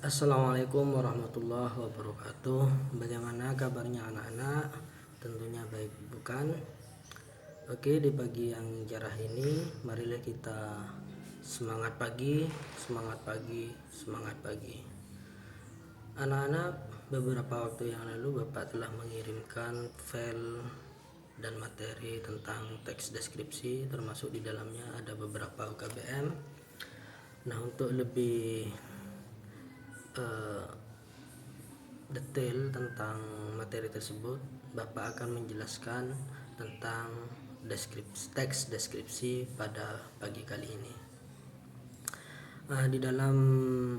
Assalamualaikum warahmatullahi wabarakatuh. Bagaimana kabarnya anak-anak? Tentunya baik, bukan? Oke, di pagi yang cerah ini marilah kita semangat pagi, semangat pagi, semangat pagi. Anak-anak, beberapa waktu yang lalu Bapak telah mengirimkan file dan materi tentang teks deskripsi, termasuk di dalamnya ada beberapa UKBM. Nah, untuk lebih detail tentang materi tersebut, Bapak akan menjelaskan tentang teks deskripsi pada pagi kali ini. Di dalam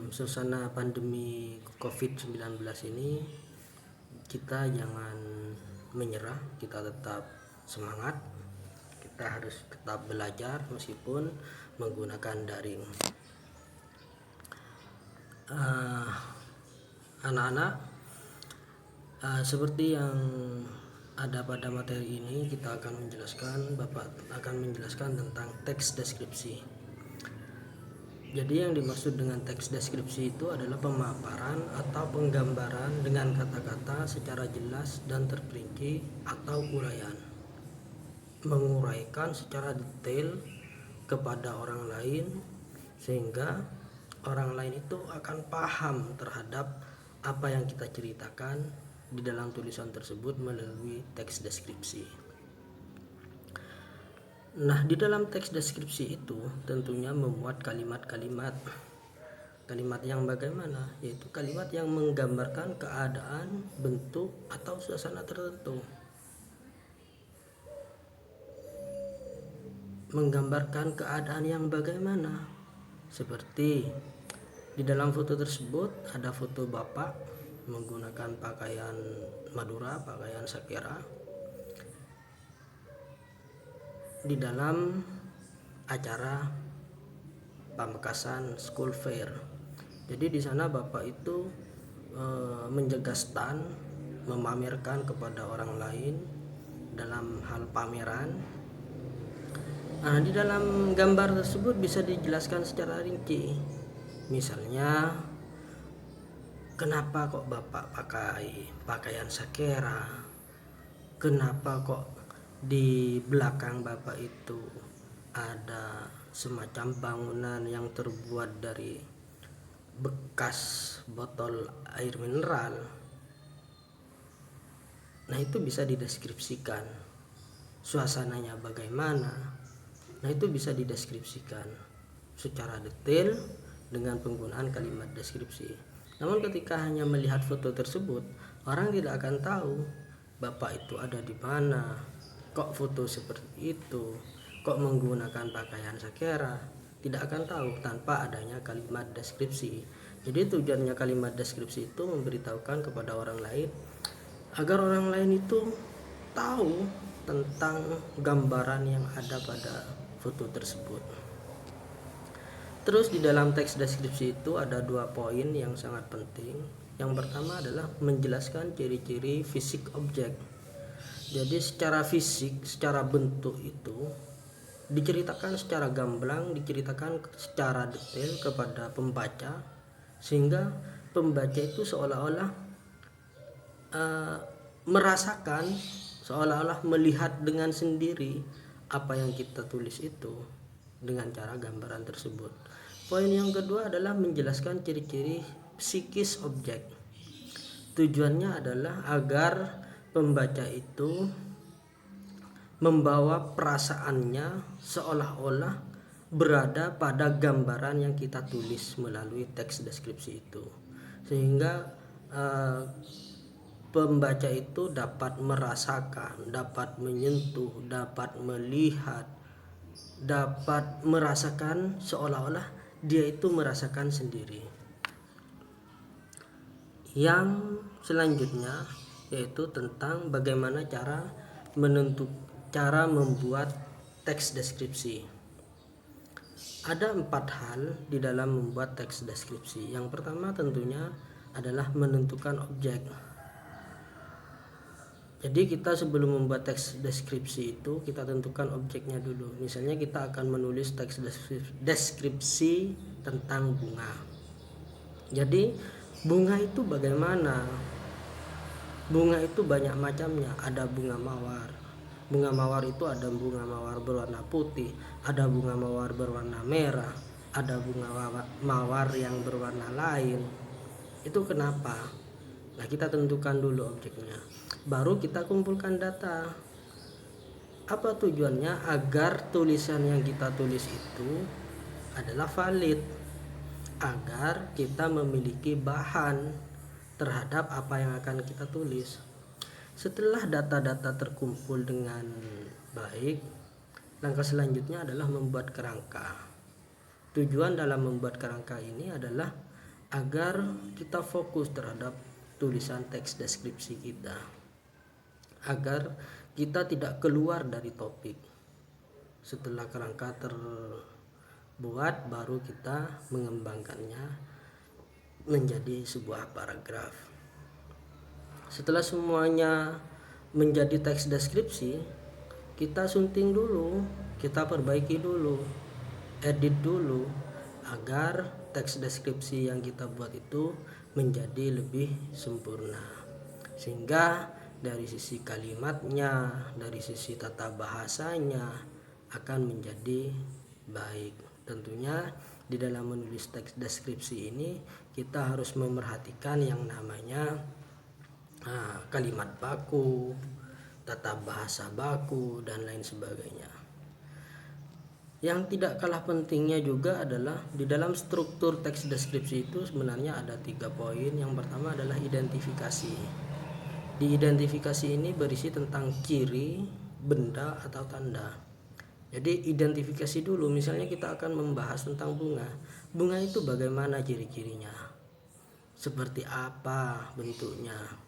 suasana pandemi COVID-19 ini, kita jangan menyerah, kita tetap semangat, kita harus tetap belajar meskipun menggunakan daring. Anak-anak, seperti yang ada pada materi ini, Bapak akan menjelaskan tentang teks deskripsi. Jadi yang dimaksud dengan teks deskripsi itu adalah pemaparan atau penggambaran dengan kata-kata secara jelas dan terperinci atau uraian, menguraikan secara detail kepada orang lain sehingga orang lain itu akan paham terhadap apa yang kita ceritakan di dalam tulisan tersebut melalui teks deskripsi. Nah, di dalam teks deskripsi itu tentunya memuat kalimat-kalimat yang bagaimana, yaitu kalimat yang menggambarkan keadaan, bentuk, atau suasana tertentu. Menggambarkan keadaan yang bagaimana, seperti di dalam foto tersebut ada foto Bapak menggunakan pakaian Madura, pakaian Sakera, di dalam acara Pamekasan School Fair. Jadi di sana Bapak itu menjaga stand, memamerkan kepada orang lain dalam hal pameran. Nah, di dalam gambar tersebut bisa dijelaskan secara rinci. Misalnya, kenapa kok Bapak pakai pakaian Sakera? Kenapa kok di belakang Bapak itu ada semacam bangunan yang terbuat dari bekas botol air mineral? Nah, itu bisa dideskripsikan. Suasananya bagaimana? Nah, itu bisa dideskripsikan secara detail dengan penggunaan kalimat deskripsi. Namun ketika hanya melihat foto tersebut, orang tidak akan tahu Bapak itu ada di mana, kok foto seperti itu, kok menggunakan pakaian Sakera. Tidak akan tahu tanpa adanya kalimat deskripsi. Jadi tujuannya kalimat deskripsi itu memberitahukan kepada orang lain agar orang lain itu tahu tentang gambaran yang ada pada foto tersebut. Terus di dalam teks deskripsi itu ada 2 poin yang sangat penting. Yang pertama adalah menjelaskan ciri-ciri fisik objek. Jadi secara fisik, secara bentuk itu diceritakan secara gamblang, diceritakan secara detail kepada pembaca, sehingga pembaca itu seolah-olah merasakan, seolah-olah melihat dengan sendiri apa yang kita tulis itu dengan cara gambaran tersebut. Poin yang kedua adalah menjelaskan ciri-ciri psikis objek. Tujuannya adalah agar pembaca itu membawa perasaannya seolah-olah berada pada gambaran yang kita tulis melalui teks deskripsi itu, sehingga pembaca itu dapat merasakan, dapat menyentuh, dapat melihat, dapat merasakan seolah-olah dia itu merasakan sendiri. Yang selanjutnya yaitu tentang bagaimana cara membuat teks deskripsi. Ada 4 hal di dalam membuat teks deskripsi. Yang pertama tentunya adalah menentukan objek. Jadi kita sebelum membuat teks deskripsi itu kita tentukan objeknya dulu. Misalnya kita akan menulis teks deskripsi tentang bunga. Jadi bunga itu bagaimana? Bunga itu banyak macamnya. Ada bunga mawar. Bunga mawar itu ada bunga mawar berwarna putih, ada bunga mawar berwarna merah, ada bunga mawar yang berwarna lain. Itu kenapa? Nah, kita tentukan dulu objeknya. Baru kita kumpulkan data. Apa tujuannya? Agar tulisan yang kita tulis itu adalah valid, agar kita memiliki bahan terhadap apa yang akan kita tulis. Setelah data-data terkumpul dengan baik, langkah selanjutnya adalah membuat kerangka. Tujuan dalam membuat kerangka ini adalah agar kita fokus terhadap tulisan teks deskripsi kita, agar kita tidak keluar dari topik. Setelah kerangka terbuat, baru kita mengembangkannya menjadi sebuah paragraf. Setelah semuanya menjadi teks deskripsi, kita sunting dulu, kita perbaiki dulu, edit dulu, agar teks deskripsi yang kita buat itu menjadi lebih sempurna. Sehingga dari sisi kalimatnya, dari sisi tata bahasanya akan menjadi baik. Tentunya di dalam menulis teks deskripsi ini kita harus memerhatikan yang namanya kalimat baku, tata bahasa baku, dan lain sebagainya. Yang tidak kalah pentingnya juga adalah di dalam struktur teks deskripsi itu sebenarnya ada 3 poin. Yang pertama adalah identifikasi. Di identifikasi ini berisi tentang ciri, benda, atau tanda. Jadi identifikasi dulu, misalnya kita akan membahas tentang bunga. Bunga itu bagaimana ciri-cirinya? Seperti apa bentuknya?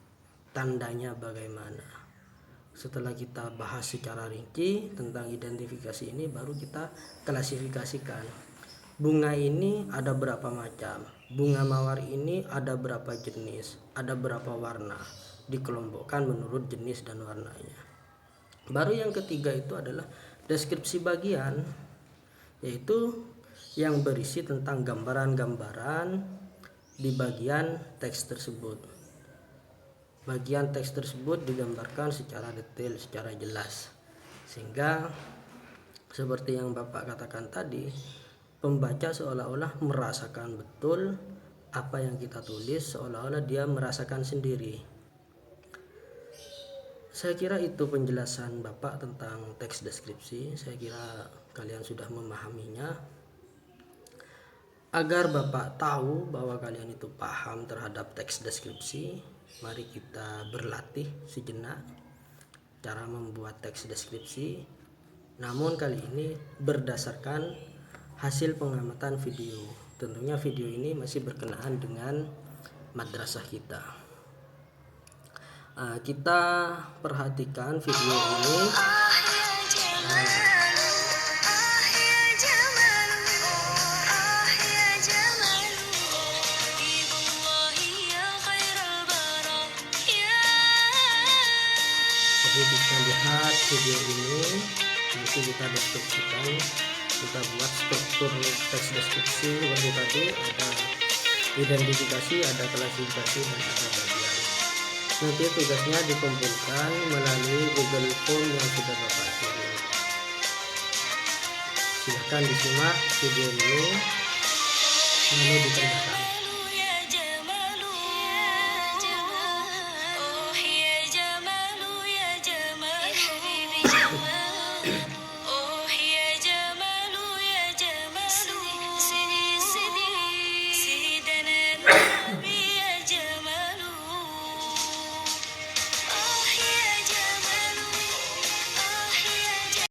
Tandanya bagaimana? Setelah kita bahas secara rinci tentang identifikasi ini, baru kita klasifikasikan. Bunga ini ada berapa macam? Bunga mawar ini ada berapa jenis? Ada berapa warna? Dikelompokkan menurut jenis dan warnanya. Baru yang ketiga itu adalah deskripsi bagian, yaitu yang berisi tentang gambaran-gambaran di bagian teks tersebut. Bagian teks tersebut digambarkan secara detail, secara jelas, sehingga seperti yang Bapak katakan tadi, pembaca seolah-olah merasakan betul apa yang kita tulis, seolah-olah dia merasakan sendiri. Saya kira itu penjelasan Bapak tentang teks deskripsi. Saya kira kalian sudah memahaminya. Agar Bapak tahu bahwa kalian itu paham terhadap teks deskripsi, mari kita berlatih sejenak cara membuat teks deskripsi. Namun kali ini berdasarkan hasil pengamatan video. Tentunya video ini masih berkenaan dengan madrasah kita. Kita perhatikan video ini. Jadi kita lihat video ini, nanti kita deskripsikan, kita buat struktur teks deskripsi seperti tadi, ada identifikasi, ada klasifikasi, dan ada bagian. Nanti tugasnya dikumpulkan melalui Google Form yang sudah Bapak kirim. Silahkan disimak video ini lalu dikerjakan.